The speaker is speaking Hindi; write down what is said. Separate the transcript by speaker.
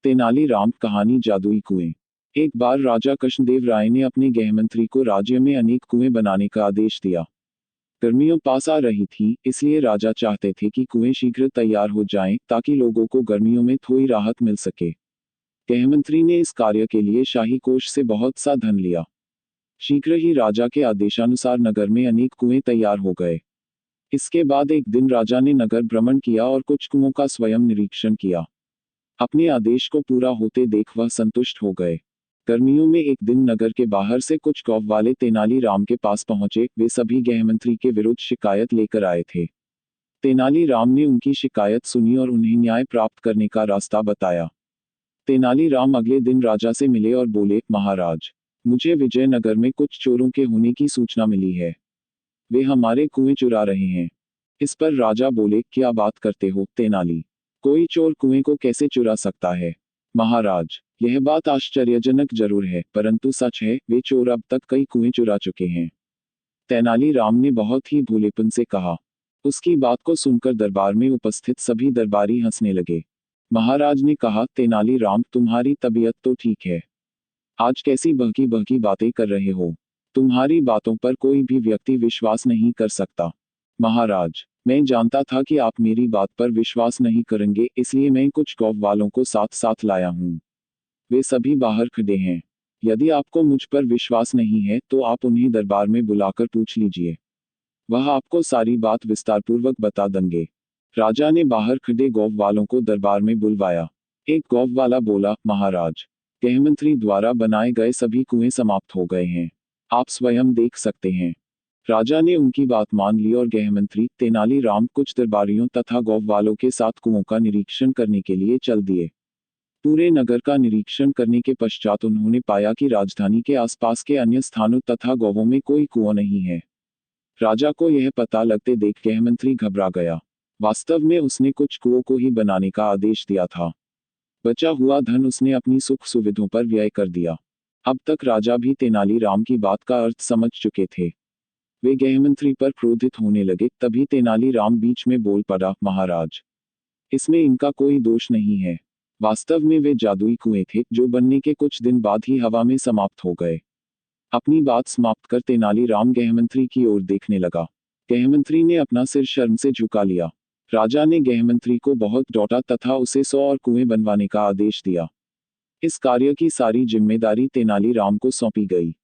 Speaker 1: तेनालीराम कहानी जादुई कुएं। एक बार राजा कृष्णदेव राय ने अपने गृहमंत्री को राज्य में अनेक कुएं बनाने का आदेश दिया। गर्मियों पास आ रही थी, इसलिए राजा चाहते थे कि कुएं शीघ्र तैयार हो जाएं, ताकि लोगों को गर्मियों में थोड़ी राहत मिल सके। गृहमंत्री ने इस कार्य के लिए शाही कोष से बहुत सा धन लिया। शीघ्र ही राजा के आदेशानुसार नगर में अनेक कुएं तैयार हो गए। इसके बाद एक दिन राजा ने नगर भ्रमण किया और कुछ कुओं का स्वयं निरीक्षण किया। अपने आदेश को पूरा होते देख वह संतुष्ट हो गए। गर्मियों में एक दिन नगर के बाहर से कुछ गौ वाले तेनालीराम के पास पहुंचे। वे सभी गृहमंत्री के विरुद्ध शिकायत लेकर आए थे। तेनालीराम ने उनकी शिकायत सुनी और उन्हें न्याय प्राप्त करने का रास्ता बताया। तेनालीराम अगले दिन राजा से मिले और बोले, महाराज, मुझे विजयनगर में कुछ चोरों के होने की सूचना मिली है। वे हमारे कुएं चुरा रहे हैं। इस पर राजा बोले, क्या बात करते हो तेनाली? कोई चोर कुएं को कैसे चुरा सकता है? महाराज, यह बात आश्चर्यजनक जरूर है, परंतु सच है, वे चोर अब तक कई कुएं चुरा चुके हैं। तेनालीराम ने बहुत ही भोलेपन से कहा। उसकी बात को सुनकर दरबार में उपस्थित सभी दरबारी हंसने लगे। महाराज ने कहा, तेनालीराम, तुम्हारी तबीयत तो ठीक है? आज कैसी बहकी बहकी बातें कर रहे हो? तुम्हारी बातों पर कोई भी व्यक्ति विश्वास नहीं कर सकता। महाराज, मैं जानता था कि आप मेरी बात पर विश्वास नहीं करेंगे, इसलिए मैं कुछ गौ वालों को साथ साथ लाया हूँ। वे सभी बाहर खड़े हैं। यदि आपको मुझ पर विश्वास नहीं है तो आप उन्हें दरबार में बुलाकर पूछ लीजिए। वह आपको सारी बात विस्तारपूर्वक बता देंगे। राजा ने बाहर खड़े गौ वालों को दरबार में बुलवाया। एक गौ वाला बोला, महाराज, गृहमंत्री द्वारा बनाए गए सभी कुएं समाप्त हो गए हैं। आप स्वयं देख सकते हैं। राजा ने उनकी बात मान ली और गृहमंत्री तेनालीराम कुछ दरबारियों तथा गौ वालों के साथ कुओं का निरीक्षण करने के लिए चल दिए। पूरे नगर का निरीक्षण करने के पश्चात उन्होंने पाया कि राजधानी के आसपास के अन्य स्थानों तथा गांवों में कोई कुआं नहीं है। राजा को यह पता लगते देख गृहमंत्री घबरा गया। वास्तव में उसने कुछ कुओं को ही बनाने का आदेश दिया था। बचा हुआ धन उसने अपनी सुख सुविधाओं पर व्यय कर दिया। अब तक राजा भी तेनालीराम की बात का अर्थ समझ चुके थे। वे गृहमंत्री पर क्रोधित होने लगे। तभी तेनालीराम बीच में बोल पड़ा, महाराज, इसमें इनका कोई दोष नहीं है। वास्तव में वे जादुई कुएं थे, जो बनने के कुछ दिन बाद ही हवा में समाप्त हो गए। अपनी बात समाप्त कर तेनालीराम गृहमंत्री की ओर देखने लगा। गृहमंत्री ने अपना सिर शर्म से झुका लिया। राजा ने गृहमंत्री को बहुत डांटा तथा उसे 100 और कुएं बनवाने का आदेश दिया। इस कार्य की सारी जिम्मेदारी तेनालीराम को सौंपी गई।